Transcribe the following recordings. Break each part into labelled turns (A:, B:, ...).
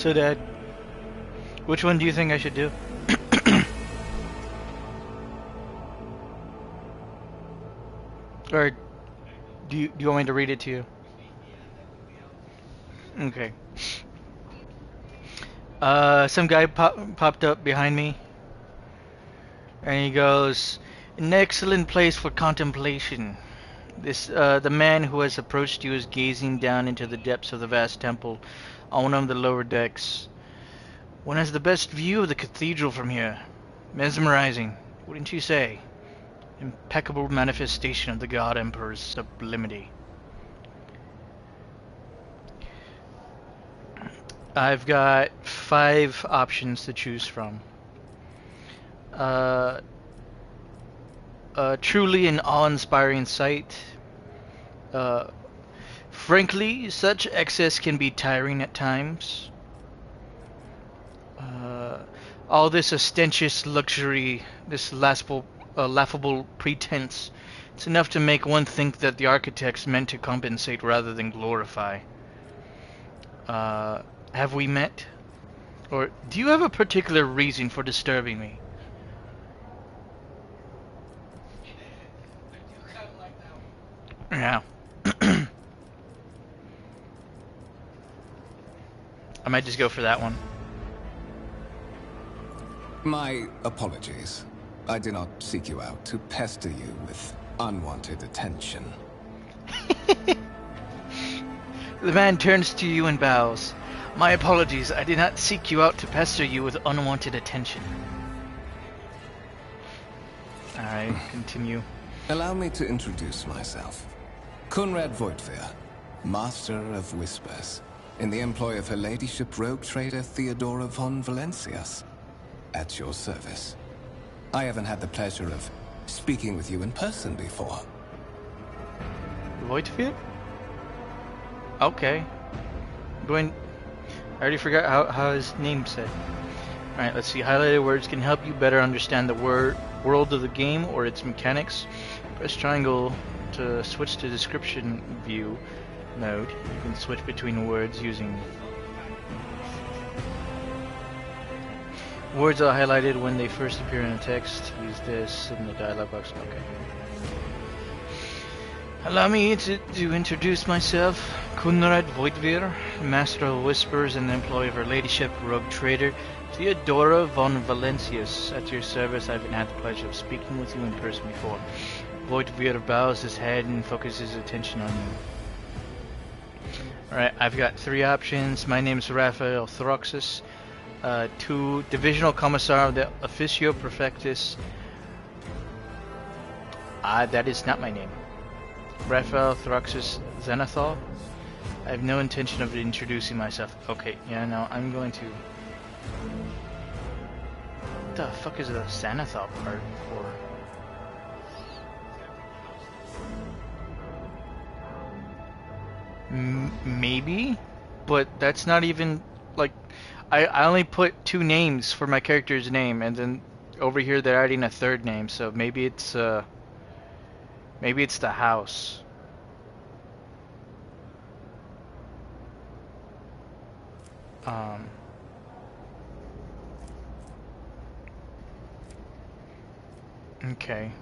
A: So, Dad, which one do you think I should do? Or do you want me to read it to you? Okay. Some guy popped up behind me, and he goes, "An excellent place for contemplation. The man who has approached you is gazing down into the depths of the vast temple on one of the lower decks. One has the best view of the cathedral from here. Mesmerizing, wouldn't you say? Impeccable manifestation of the God Emperor's sublimity." I've got 5 options to choose from. Truly an awe-inspiring sight. Frankly, such excess can be tiring at times. All this ostentatious luxury, this laughable pretense, it's enough to make one think that the architects meant to compensate rather than glorify. Have we met? Or do you have a particular reason for disturbing me? Yeah. I might just go for that one.
B: My apologies. I did not seek you out to pester you with unwanted attention.
A: The man turns to you and bows. "My apologies, I did not seek you out to pester you with unwanted attention." Alright, continue.
B: Allow me to introduce myself. Conrad Voigtveer, Master of Whispers, in the employ of Her Ladyship Rogue Trader Theodora von Valencius. At your service. I haven't had the pleasure of speaking with you in person before.
A: Voigtveer? Okay. I already forgot how his name's said. Alright, let's see. Highlighted words can help you better understand the world of the game or its mechanics. Press triangle to switch to description view mode. You can switch between words using... Words are highlighted when they first appear in a text. Use this in the dialog box. Okay. Allow me to introduce myself. Conrad Voigtveer, Master of Whispers and employee of Her Ladyship Rogue Trader Theodora von Valencius. At your service, I haven't had the pleasure of speaking with you in person before. Voigtveer bows his head and focuses his attention on you. Alright, I've got 3 options. My name is Raphael Throxus. 2, Divisional Commissar of the Officio Perfectus. That is not my name. Raphael Throxus Xanathol. I have no intention of introducing myself. Okay, yeah, no, I'm going to... What the fuck is the Xanathol part for? Maybe? But that's not even, like... I only put 2 names for my character's name, and then over here they're adding a 3rd name, so maybe it's the house. Okay.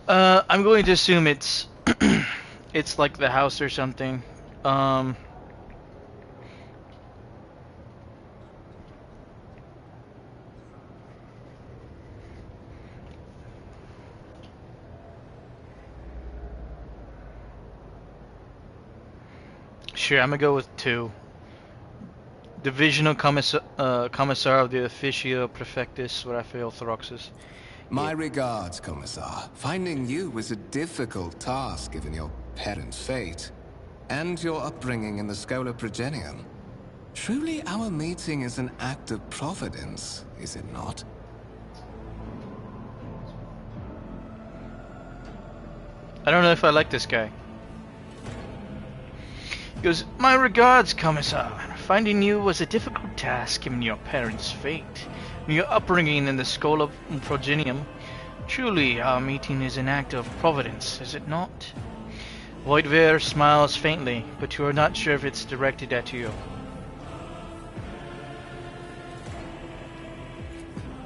A: I'm going to assume it's it's like the house or something. Sure, I'm gonna go with 2. Divisional Commissar of the Officio Perfectus, Raphael Throxus.
B: My regards, Commissar. Finding you was a difficult task given your parents' fate and your upbringing in the Schola Progenium. Truly, our meeting is an act of providence, is it not?
A: I don't know if I like this guy. He goes, "My regards, Commissar. Finding you was a difficult task given your parents' fate. Your upbringing in the Schola Progenium. Truly, our meeting is an act of providence, is it not? Voidveer smiles faintly, but you are not sure if it's directed at you.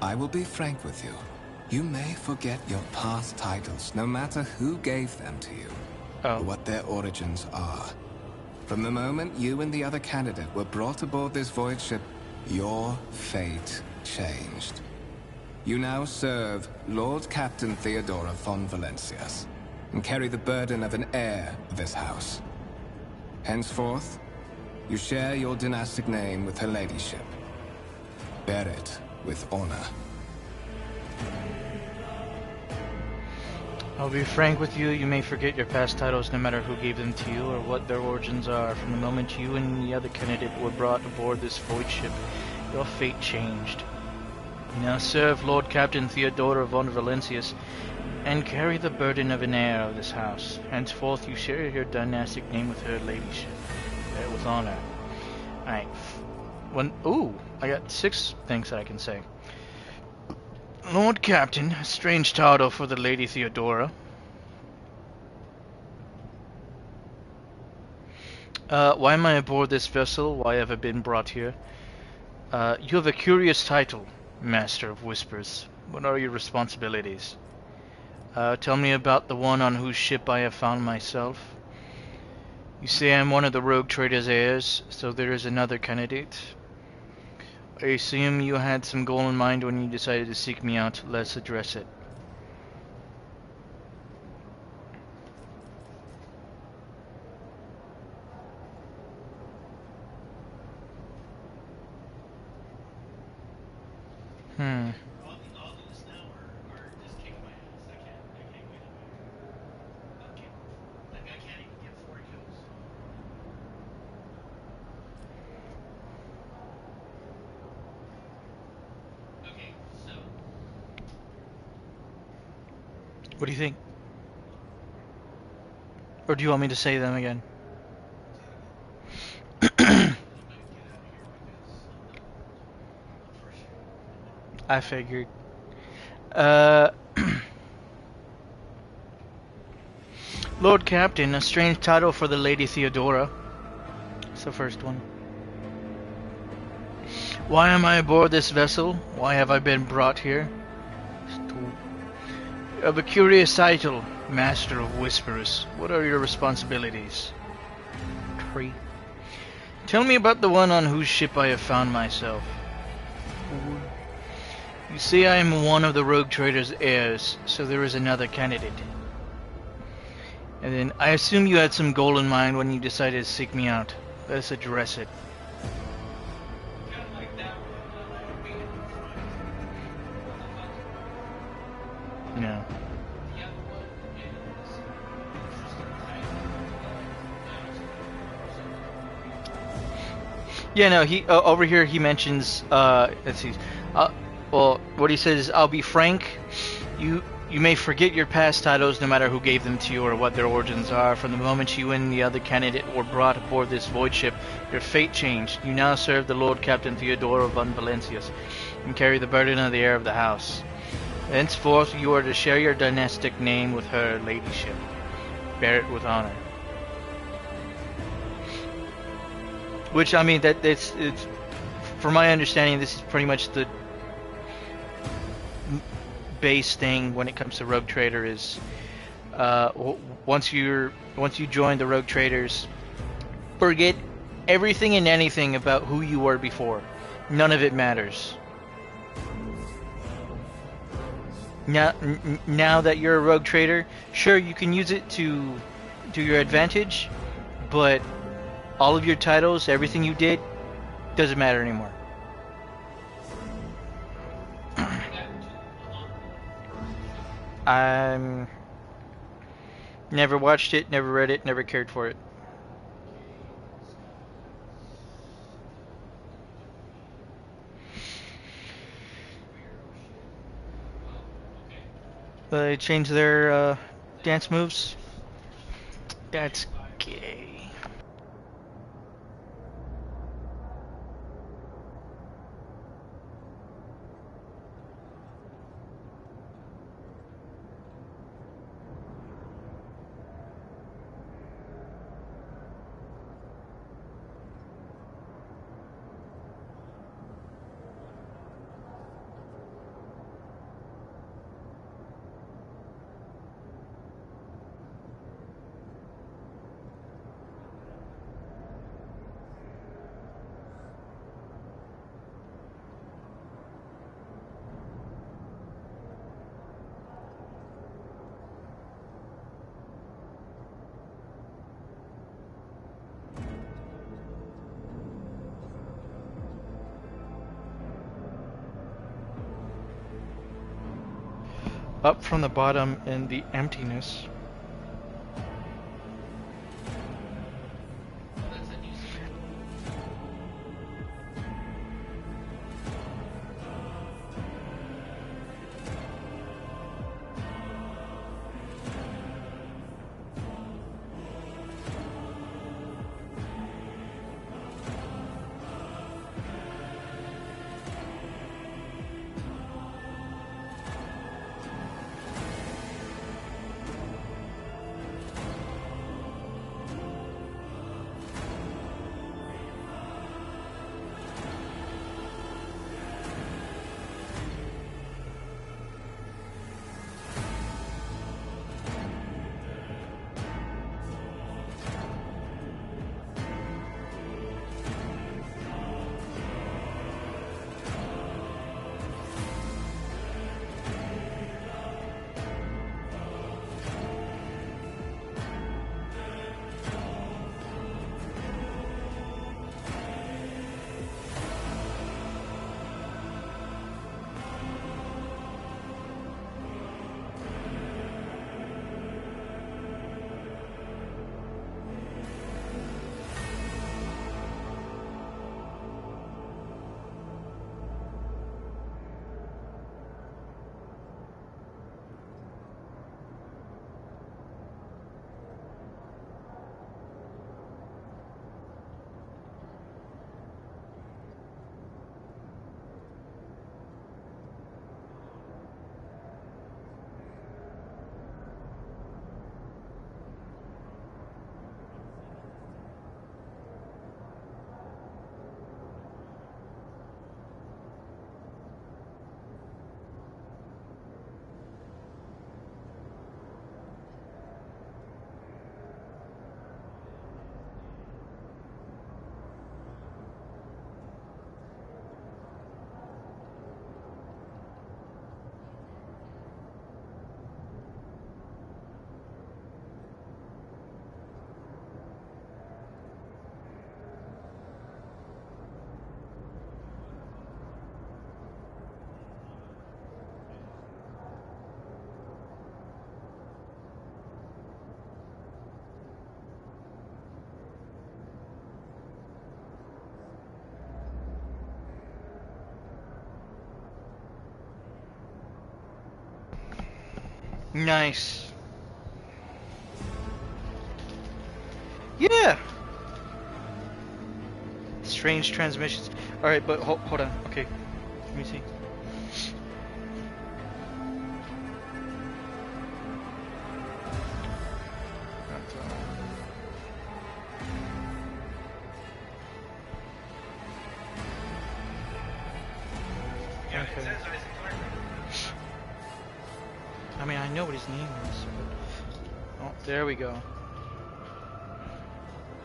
B: I will be frank with you. You may forget your past titles, no matter who gave them to you, or what their origins are. From the moment you and the other candidate were brought aboard this void ship, your fate changed. You now serve Lord Captain Theodora von Valencius, and carry the burden of an heir of this house. Henceforth, you share your dynastic name with her ladyship. Bear it with honor.
A: I'll be frank with you, you may forget your past titles no matter who gave them to you or what their origins are. From the moment you and the other candidate were brought aboard this void ship, your fate changed. You now serve Lord Captain Theodora von Valencius and carry the burden of an heir of this house. Henceforth, you share your dynastic name with her ladyship. Bear it with honor. Alright. Ooh, I got 6 things I can say. Lord Captain, a strange title for the Lady Theodora. Why am I aboard this vessel? Why have I been brought here? You have a curious title, Master of Whispers. What are your responsibilities? Tell me about the one on whose ship I have found myself. You say I'm one of the Rogue Trader's heirs, so there is another candidate. I assume you had some goal in mind when you decided to seek me out. Let's address it. What do you think? Or do you want me to say them again? I figured. Lord Captain, a strange title for the Lady Theodora. It's the first one. Why am I aboard this vessel? Why have I been brought here? Of a curious title, Master of Whispers. What are your responsibilities? 3. Tell me about the one on whose ship I have found myself. 4. You say I am one of the Rogue Trader's heirs, so there is another candidate. And then, I assume you had some goal in mind when you decided to seek me out. Let's address it. No. Yeah, no, he over here he mentions let's see. Well, what he says is, I'll be frank, you may forget your past titles no matter who gave them to you or what their origins are. From the moment you and the other candidate were brought aboard this void ship, your fate changed. You now serve the Lord Captain Theodora von Valencius and carry the burden of the heir of the house. Henceforth, you are to share your dynastic name with her ladyship. Bear it with honor. Which, I mean, it's from my understanding, this is pretty much the base thing when it comes to Rogue Trader is once you join the Rogue Traders, forget everything and anything about who you were before. None of it matters. Now that you're a Rogue Trader, sure, you can use it to your advantage, but all of your titles, everything you did, doesn't matter anymore. Never watched it, never read it, never cared for it. They changed their dance moves. That's gay. up from the bottom in the emptiness. Nice. Yeah. Strange transmissions. Alright, but hold on. Okay. Let me see. Okay. I mean, I know what his name is. But... Oh, there we go.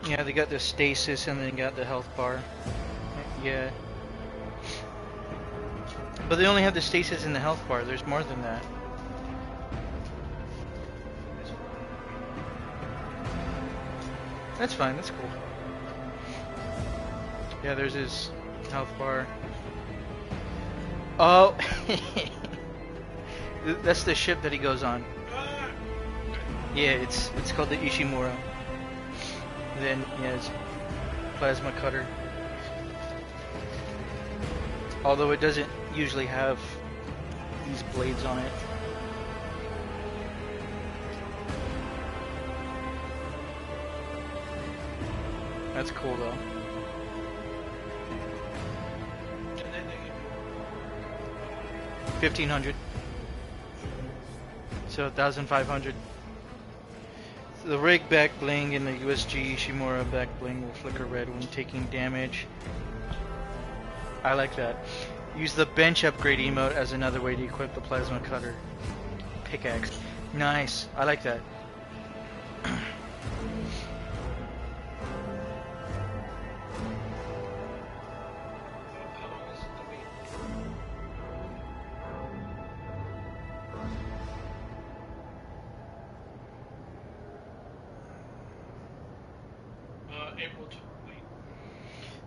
A: Yeah, they got the stasis and they got the health bar. Yeah. But they only have the stasis and the health bar. There's more than that. That's fine. That's cool. Yeah, there's his health bar. Oh. That's the ship that he goes on. Yeah, it's called the Ishimura. Then yeah, it's plasma cutter. Although it doesn't usually have these blades on it. That's cool though. $1,500. So 1,500. The rig back bling and the USG Ishimura back bling will flicker red when taking damage. I like that. Use the bench upgrade emote as another way to equip the plasma cutter pickaxe. Nice. I like that.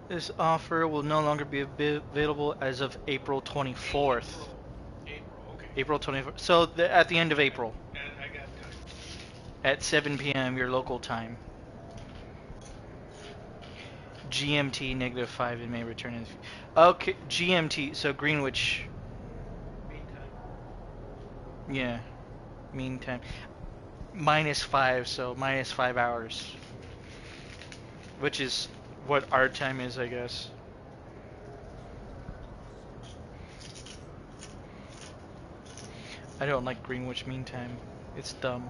A: This offer will no longer be available as of April 24th.
C: April, okay.
A: April 24th. So at the end of April.
C: And I got time.
A: At 7 p.m. your local time. GMT -5 and may return in. Okay, GMT. So Greenwich.
C: Meantime.
A: Yeah. Meantime. -5. So -5 hours. Which is what our time is, I guess. I don't like Greenwich Mean Time. It's dumb.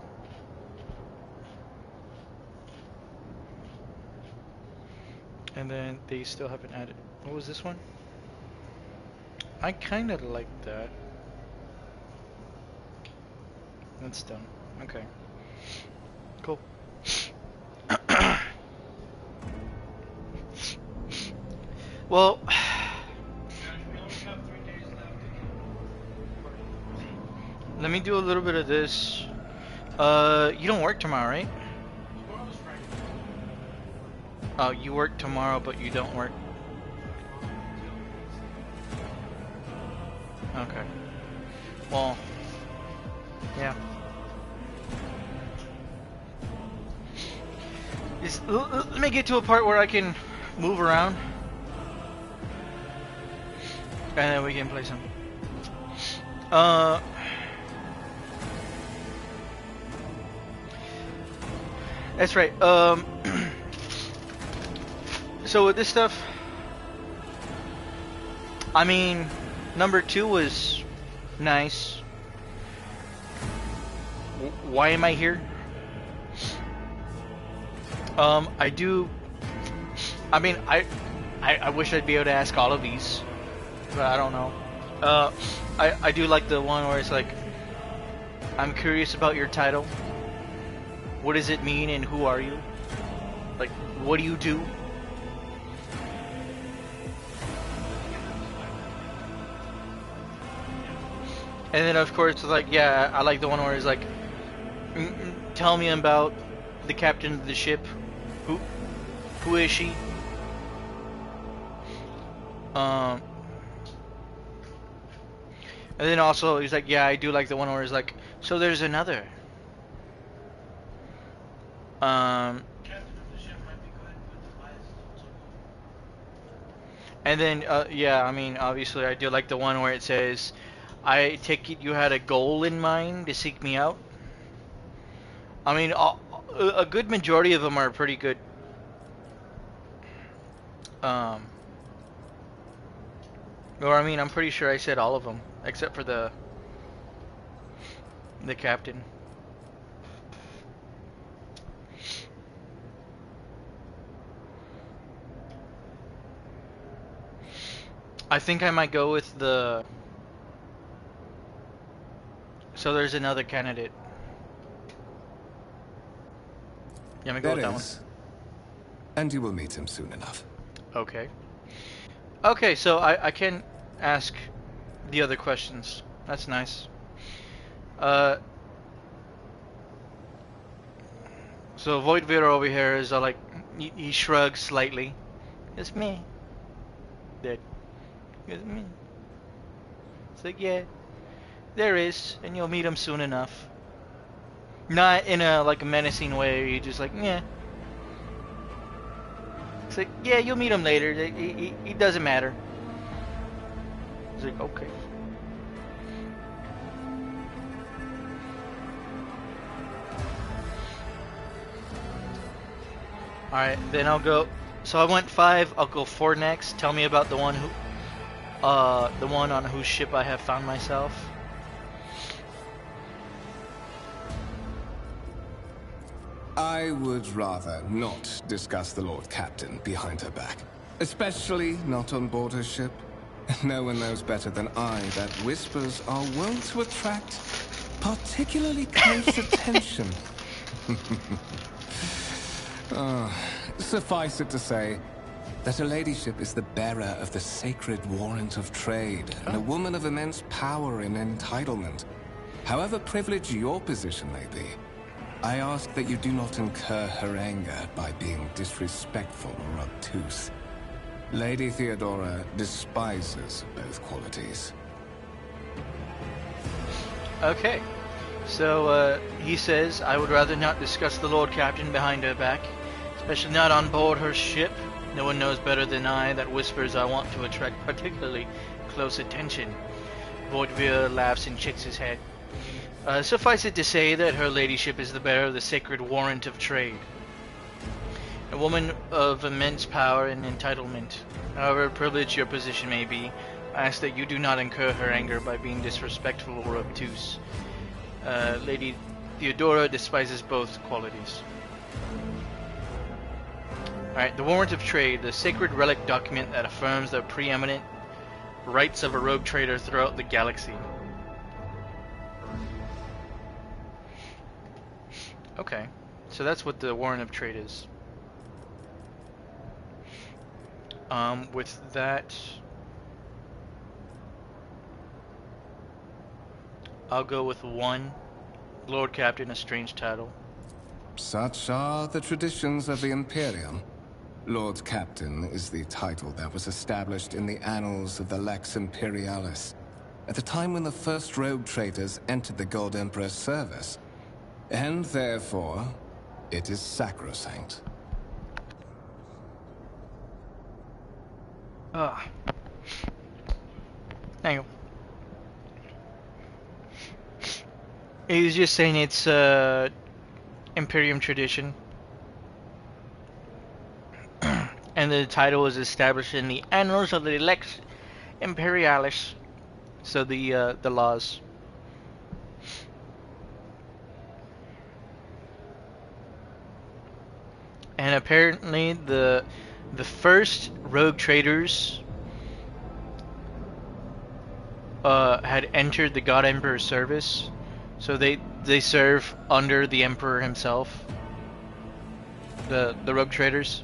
A: And then they still haven't added. What was this one? I kind of like that. That's dumb. Okay. Cool. Well,
C: We only have 3 days left.
A: let me do a little bit of this. You don't work tomorrow, right?
C: Tomorrow's Friday.
A: Oh, you work tomorrow, but you don't work. Okay. Well, yeah. Let me get to a part where I can move around. And then we can play some. That's right. So with this stuff, I mean, number 2 was nice. Why am I here? I do. I mean, I wish I'd be able to ask all of these, but I don't know. I do like the one where it's like, I'm curious about your title. What does it mean and who are you? Like, what do you do? And then of course, like, yeah, I like the one where it's like, tell me about the captain of the ship. Who is she? And then also he's like, yeah, I do like the one where it's like, so there's another.
C: Captain of the ship might be good, but the last also
A: And then, yeah, I mean, obviously I do like the one where it says, I take it you had a goal in mind to seek me out. I mean, a good majority of them are pretty good. Or I mean, I'm pretty sure I said all of them, except for the captain. I think I might go with the... So there's another candidate. Yeah, I'm gonna go with that one.
B: And you will meet him soon enough.
A: Okay. Okay, so I can ask the other questions. That's nice. So Voidveer over here is like, he shrugs slightly. It's me. Dead. It's me. It's like, yeah, there is, and you'll meet him soon enough. Not in a like a menacing way. You just like, yeah. It's like, yeah, you'll meet him later. He doesn't matter. It's like, okay. Alright, then I'll go. So I went 5, I'll go 4 next. Tell me about the one on whose ship I have found myself.
B: I would rather not discuss the Lord Captain behind her back. Especially not on board her ship. No one knows better than I that whispers are wont to attract particularly close attention. Suffice it to say that her ladyship is the bearer of the sacred warrant of trade, and a woman of immense power and entitlement. However privileged your position may be, I ask that you do not incur her anger by being disrespectful or obtuse. Lady Theodora despises both qualities.
A: Okay. So, he says, I would rather not discuss the Lord Captain behind her back, especially not on board her ship. No one knows better than I that whispers I want to attract particularly close attention. Voidveer laughs and shakes his head. Suffice it to say that her ladyship is the bearer of the sacred warrant of trade. A woman of immense power and entitlement. However privileged your position may be, I ask that you do not incur her anger by being disrespectful or obtuse. Lady Theodora despises both qualities. Alright, the Warrant of Trade, the sacred relic document that affirms the preeminent rights of a rogue trader throughout the galaxy. Okay, so that's what the Warrant of Trade is. With that, I'll go with 1. Lord Captain, a strange title.
B: Such are the traditions of the Imperium. Lord Captain is the title that was established in the annals of the Lex Imperialis at the time when the first rogue traders entered the Gold Emperor's service, and therefore, it is sacrosanct.
A: Hang on. He's just saying it's Imperium tradition. And the title was established in the annals of the Lex Imperialis. So the laws. And apparently the first rogue traders had entered the God Emperor's service, so they serve under the Emperor himself. The rogue traders.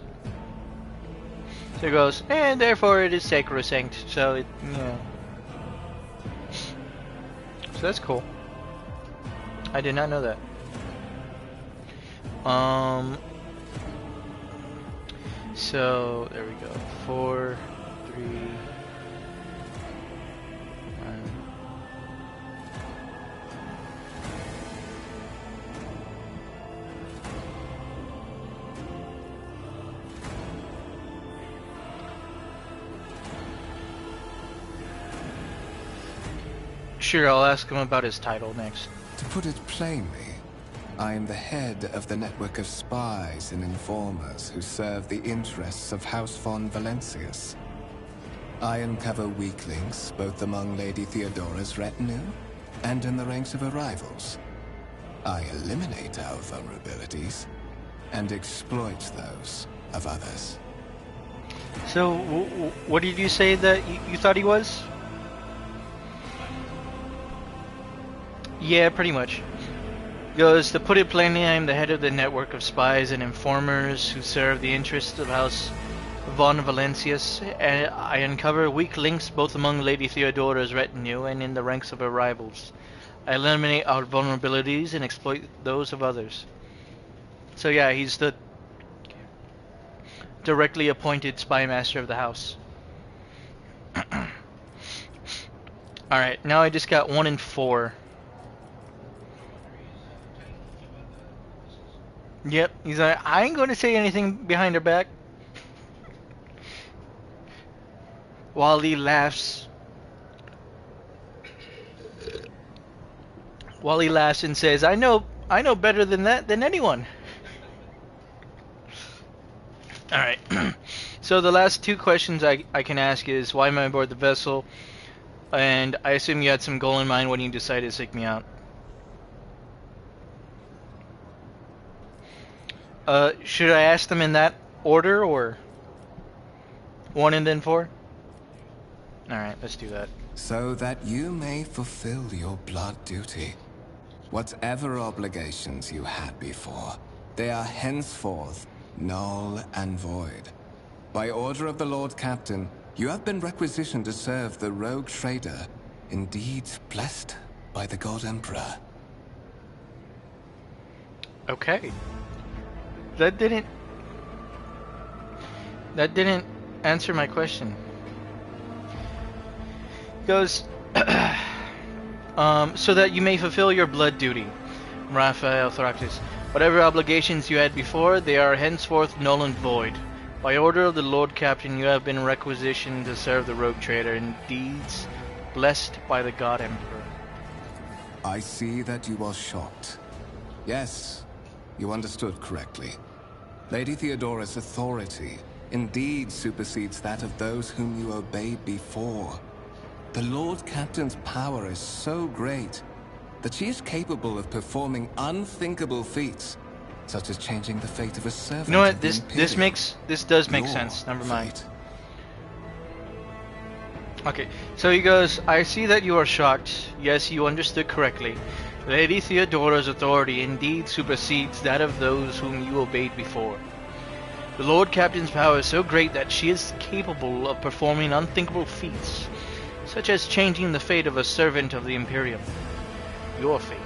A: So it goes, and therefore it is sacrosanct. So it, yeah. So that's cool. I did not know that. So there we go. 4, 3. Sure, I'll ask him about his title next.
B: To put it plainly, I am the head of the network of spies and informers who serve the interests of House von Valencius. I uncover weak links both among Lady Theodora's retinue and in the ranks of her rivals. I eliminate our vulnerabilities and exploit those of others.
A: So, what did you say that you thought he was? Yeah, pretty much. Goes, to put it plainly, I am the head of the network of spies and informers who serve the interests of House von Valencius, and I uncover weak links both among Lady Theodora's retinue and in the ranks of her rivals. I eliminate our vulnerabilities and exploit those of others. So yeah, he's the directly appointed spy master of the house. Alright, now I just got 1 and 4. Yep, he's like, I ain't going to say anything behind her back. Wally laughs. Wally laughs and says, I know better than that than anyone. Alright, so the last 2 questions I can ask is, why am I aboard the vessel? And I assume you had some goal in mind when you decided to seek me out. Should I ask them in that order, or 1 and then 4? Alright, let's do that.
B: So that you may fulfill your blood duty. Whatever obligations you had before, they are henceforth null and void. By order of the Lord Captain, you have been requisitioned to serve the rogue trader, indeed blessed by the God Emperor.
A: Okay. That didn't answer my question. Goes, So that you may fulfill your blood duty, Raphael Throxus. Whatever obligations you had before, they are henceforth null and void. By order of the Lord Captain, you have been requisitioned to serve the Rogue Trader in deeds blessed by the God Emperor.
B: I see that you are shocked. Yes, you understood correctly. Lady Theodora's authority indeed supersedes that of those whom you obeyed before. The Lord Captain's power is so great that she is capable of performing unthinkable feats, such as changing the fate of a servant.
A: You know what?
B: of the Imperium.
A: This does make
B: Your
A: sense. Never mind.
B: fate.
A: Okay, so he goes, I see that you are shocked. Yes, you understood correctly. Lady Theodora's authority indeed supersedes that of those whom you obeyed before. The Lord Captain's power is so great that she is capable of performing unthinkable feats, such as changing the fate of a servant of the Imperium. Your fate.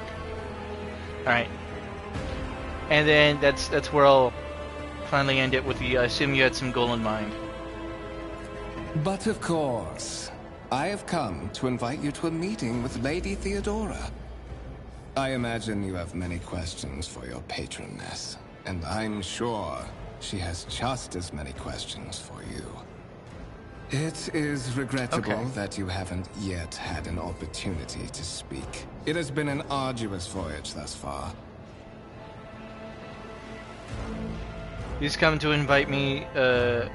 A: Alright. And then that's where I'll finally end it with the, I assume you had some goal in mind.
B: But of course, I have come to invite you to a meeting with Lady Theodora. I imagine you have many questions for your patroness, and I'm sure she has just as many questions for you. It is regrettable
A: Okay.
B: that you haven't yet had an opportunity to speak. It has been an arduous voyage thus far.
A: He's come to invite me to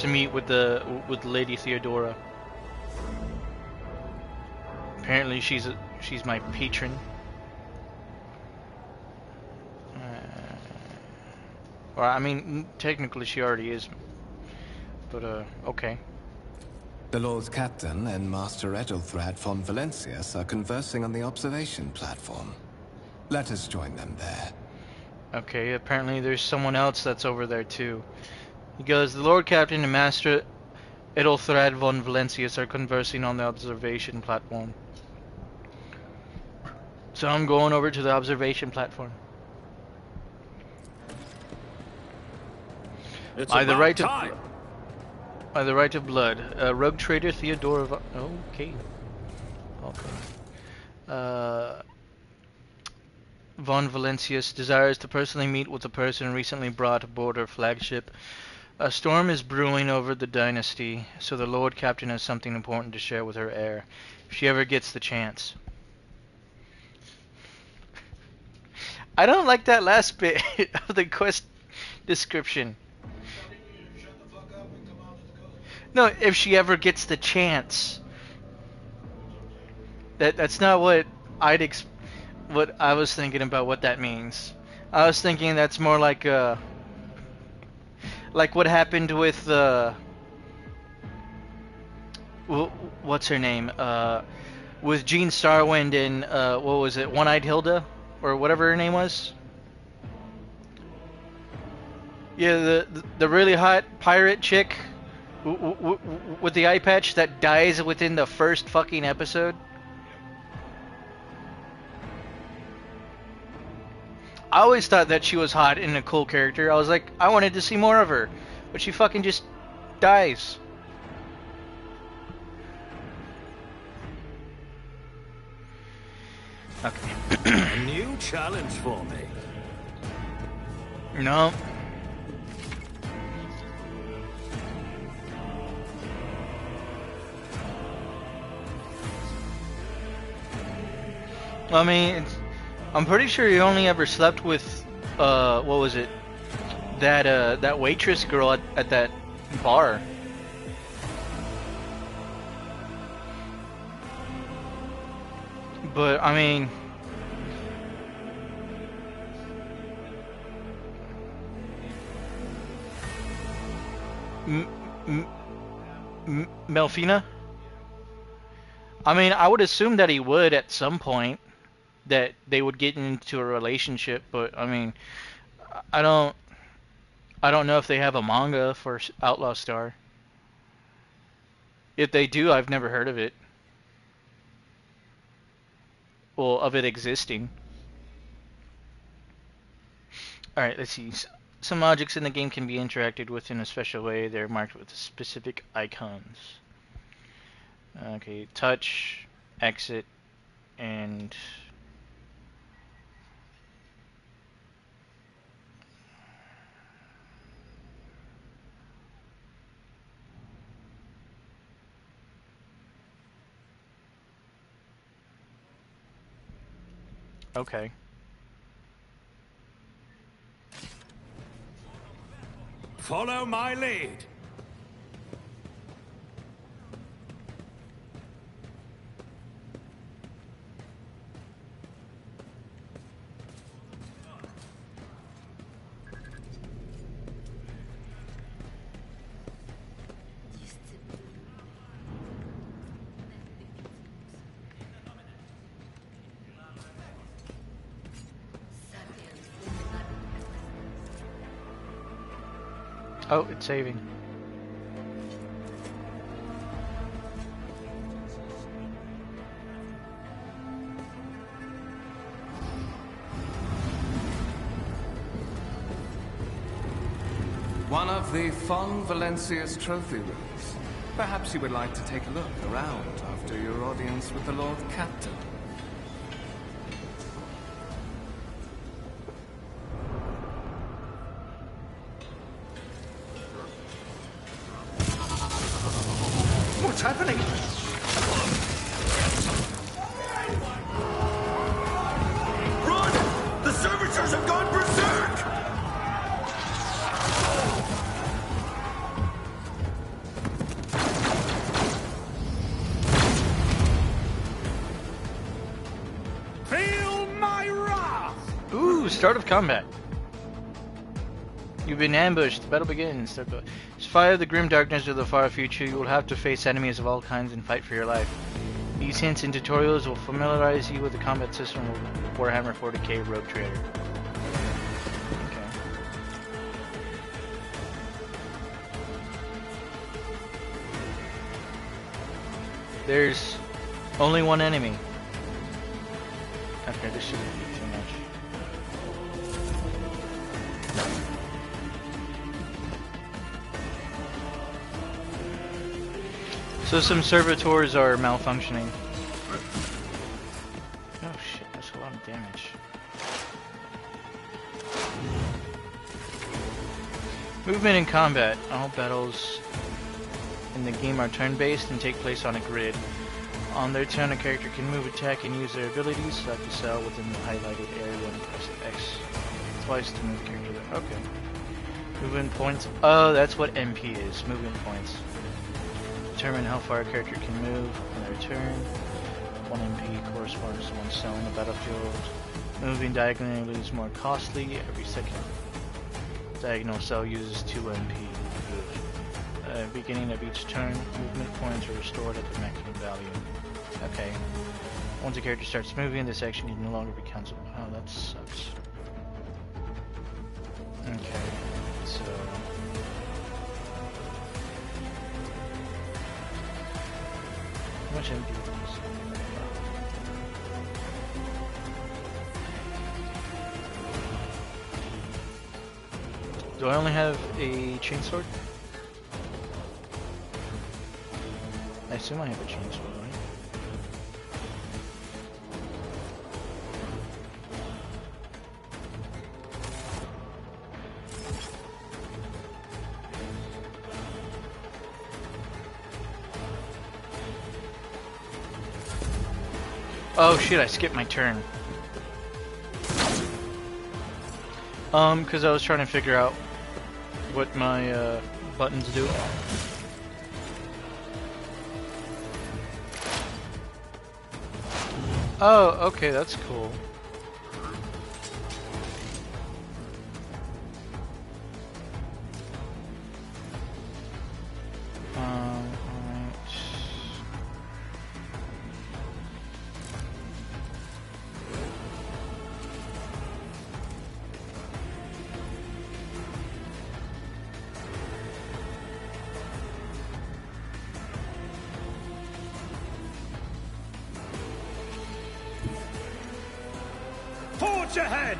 A: meet with Lady Theodora. Apparently she's my patron. Well, I mean, technically she already is. But okay.
B: The Lord Captain and Master Ethelthrad von Valencius are conversing on the observation platform. Let us join them there.
A: Okay, apparently there's someone else that's over there too. He goes, the Lord Captain and Master Ethelthrad von Valencius are conversing on the observation platform. So I'm going over to the observation platform.
D: It's
A: By the
D: about
A: right
D: time.
A: of by the right of blood, Rogue Trader Theodora von... Okay. Von Valencius desires to personally meet with the person recently brought aboard her flagship. A storm is brewing over the dynasty, so the Lord Captain has something important to share with her heir, if she ever gets the chance. I don't like that last bit of the quest description. No, if she ever gets the chance. That's not what what I was thinking about what that means. I was thinking that's more like what happened with what's her name? With Jean Starwind and what was it? One-Eyed Hilda or whatever her name was? Yeah, the really hot pirate chick with the eye patch that dies within the first fucking episode. I always thought that she was hot and a cool character. I was like, I wanted to see more of her, but she fucking just dies. Okay.
D: A new challenge for me.
A: No. I mean, I'm pretty sure you only ever slept with, what was it? That waitress girl at that bar. But, I mean... Melfina? I mean, I would assume that he would at some point. That they would get into a relationship, but I mean, I don't know if they have a manga for Outlaw Star. If they do, I've never heard of it. Well, of it existing. Alright, let's see. Some objects in the game can be interacted with in a special way. They're marked with specific icons. Okay, touch, exit, And okay.
D: Follow my lead.
A: Oh, it's saving.
B: One of the Von Valencia's trophy rooms. Perhaps you would like to take a look around after your audience with the Lord Captain.
D: What's happening? Run! The servitors have gone berserk! Feel my wrath!
A: Ooh, start of combat. You've been ambushed. The battle begins. Fire the grim darkness of the far future. You will have to face enemies of all kinds and fight for your life. These hints and tutorials will familiarize you with the combat system of Warhammer 40K Rogue Trader. Okay. There's only one enemy. Okay, this shouldn't be too much. So some servitors are malfunctioning. Oh shit, that's a lot of damage. Movement and combat. All battles in the game are turn-based and take place on a grid. On their turn, a character can move, attack, and use their abilities, select a cell within the highlighted area and press X twice to move the character there. Okay. Movement points. Oh, that's what MP is. Movement points. Determine how far a character can move on their turn. 1 MP corresponds to 1 cell in the battlefield. Moving diagonally is more costly. Every second diagonal cell uses 2 MP. Beginning of each turn, movement points are restored at the maximum value. Okay. Once a character starts moving, this action can no longer be cancelled. Oh, that sucks. Okay, so... How much MP is this? Do I only have a chainsword? I assume I have a chainsword, right? Oh shit, I skipped my turn. Because I was trying to figure out what my buttons do. Oh, okay, that's cool. Alright.
D: Forge ahead!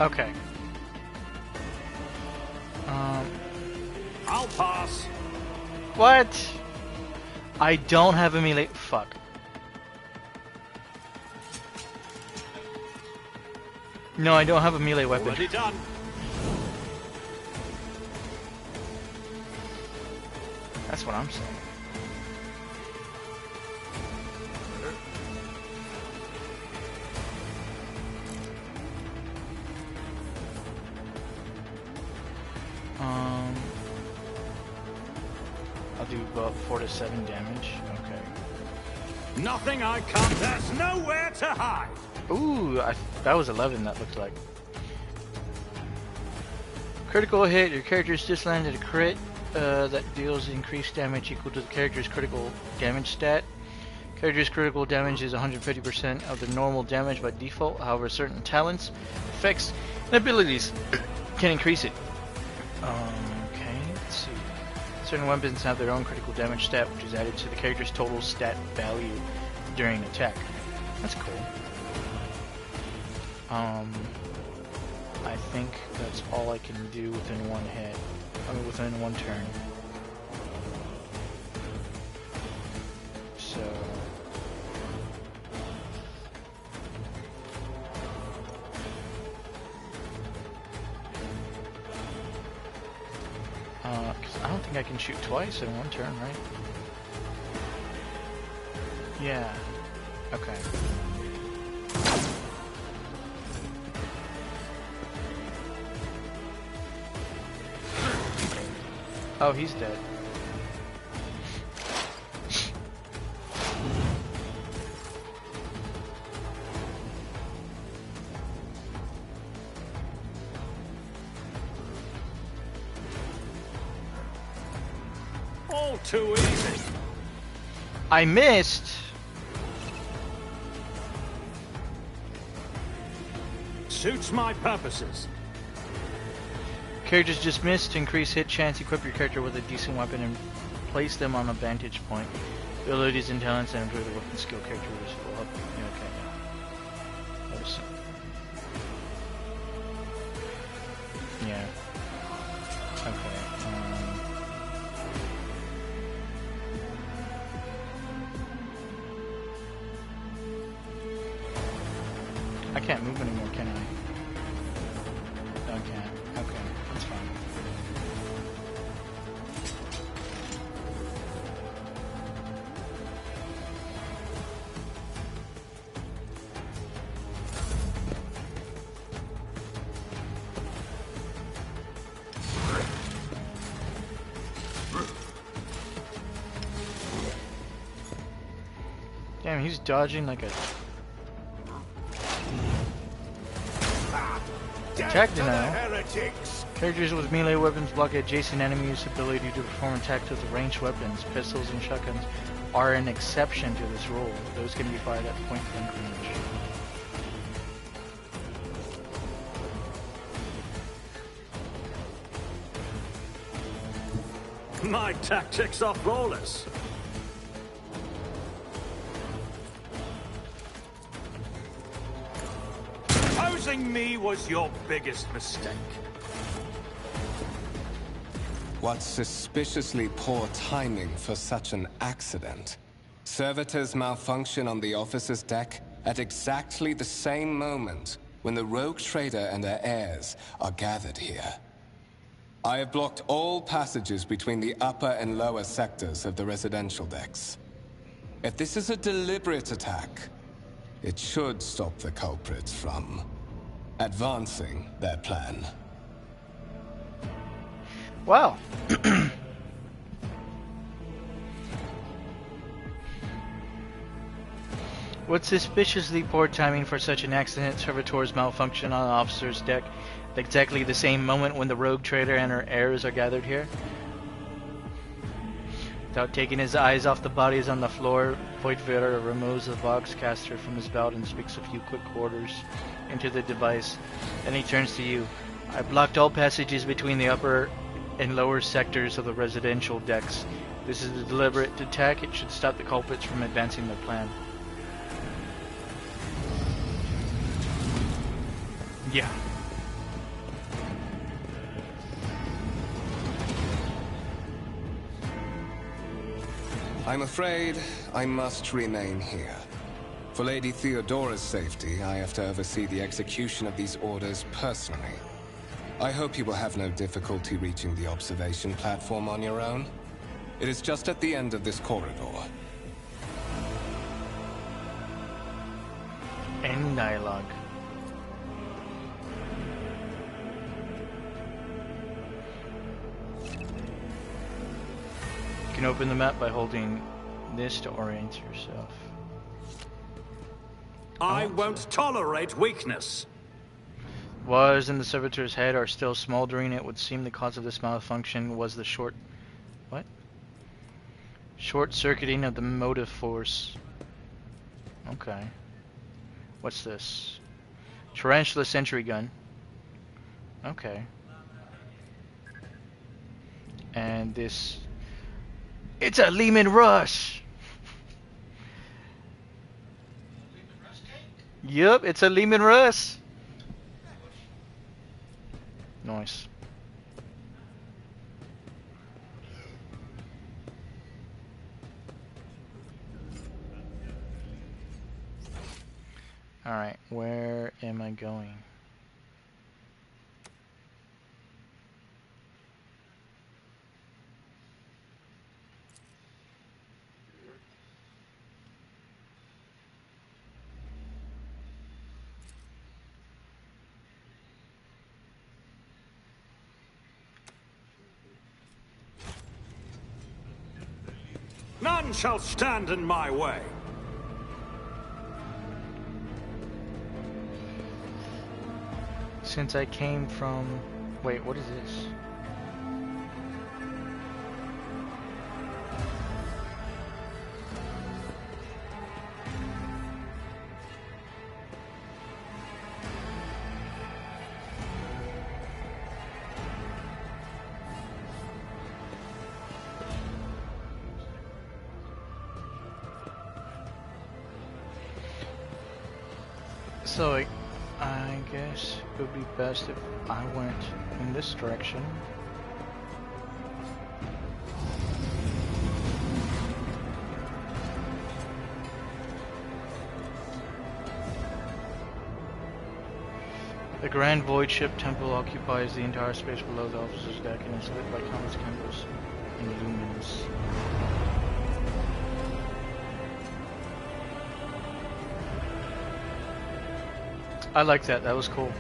A: Okay.
D: I'll pass.
A: What? I don't have a melee. Fuck. No, I don't have a melee weapon.
D: Already done.
A: That's what I'm saying. I'll do about 4 to 7 damage. Okay.
D: Nothing I can't. There's nowhere to hide.
A: Ooh, that was 11. That looked like. Critical hit. Your character's just landed a crit that deals increased damage equal to the character's critical damage stat. Character's critical damage is 150% of the normal damage by default. However, certain talents, effects, and abilities can increase it. Okay, let's see. Certain weapons have their own critical damage stat, which is added to the character's total stat value during attack. That's cool. I think that's all I can do within one hit. I mean, within one turn. So... cause I don't think I can shoot twice in one turn, right? Yeah. Okay. Oh, he's dead.
D: All too easy.
A: I missed.
D: Suits my purposes.
A: Characters just missed. To increase hit chance, equip your character with a decent weapon and place them on a vantage point. Abilities and talents and improve the weapon skill characters will up. Yeah, okay, yeah. That was... Yeah. Okay. I can't move anymore, can I? Okay. Okay. That's fine. Damn, he's dodging like a... Attack denial. Characters with melee weapons block adjacent enemies' ability to perform attacks with ranged weapons. Pistols and shotguns are an exception to this rule. Those can be fired at point blank range.
D: My tactics are flawless. Opposing me was your biggest mistake.
B: What suspiciously poor timing for such an accident. Servitors malfunction on the officer's deck at exactly the same moment when the Rogue Trader and her heirs are gathered here. I have blocked all passages between the upper and lower sectors of the residential decks. If this is a deliberate attack, it should stop the culprits from advancing their plan.
A: Wow. What suspiciously poor timing for such an accident. Servitors malfunction on the officer's deck at exactly the same moment when the Rogue Trader and her heirs are gathered here. Without taking his eyes off the bodies on the floor, Voigtvader removes the Voxcaster from his belt and speaks a few quick orders into the device. Then he turns to you. I blocked all passages between the upper and lower sectors of the residential decks. This is a deliberate attack. It should stop the culprits from advancing their plan. Yeah.
B: I'm afraid I must remain here. For Lady Theodora's safety, I have to oversee the execution of these orders personally. I hope you will have no difficulty reaching the observation platform on your own. It is just at the end of this corridor.
A: End dialogue. You can open the map by holding this to orient yourself.
D: I won't tolerate weakness.
A: Wires in the servitor's head are still smoldering. It would seem the cause of this malfunction was the short-circuiting of the motive force. Okay. What's this? Tarantula sentry gun. Okay. And this... It's a Lehman Russ! Yup, it's a Lehman Russ! Nice. Alright, where am I going?
D: None shall stand in my way.
A: Since I came from... Wait, what is this? So, I guess it would be best if I went in this direction. The Grand Void Ship Temple occupies the entire space below the officer's deck and is lit by countless candles and lumens. I like that. That was cool.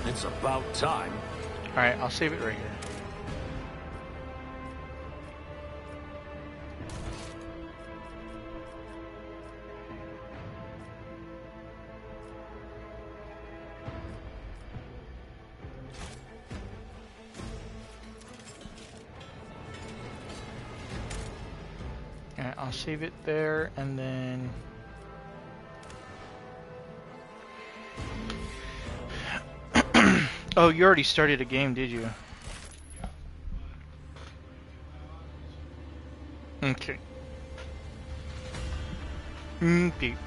D: It's about time.
A: Alright, I'll save it right here. Alright, I'll save it there and then... Oh, you already started a game, did you? Okay. Peep.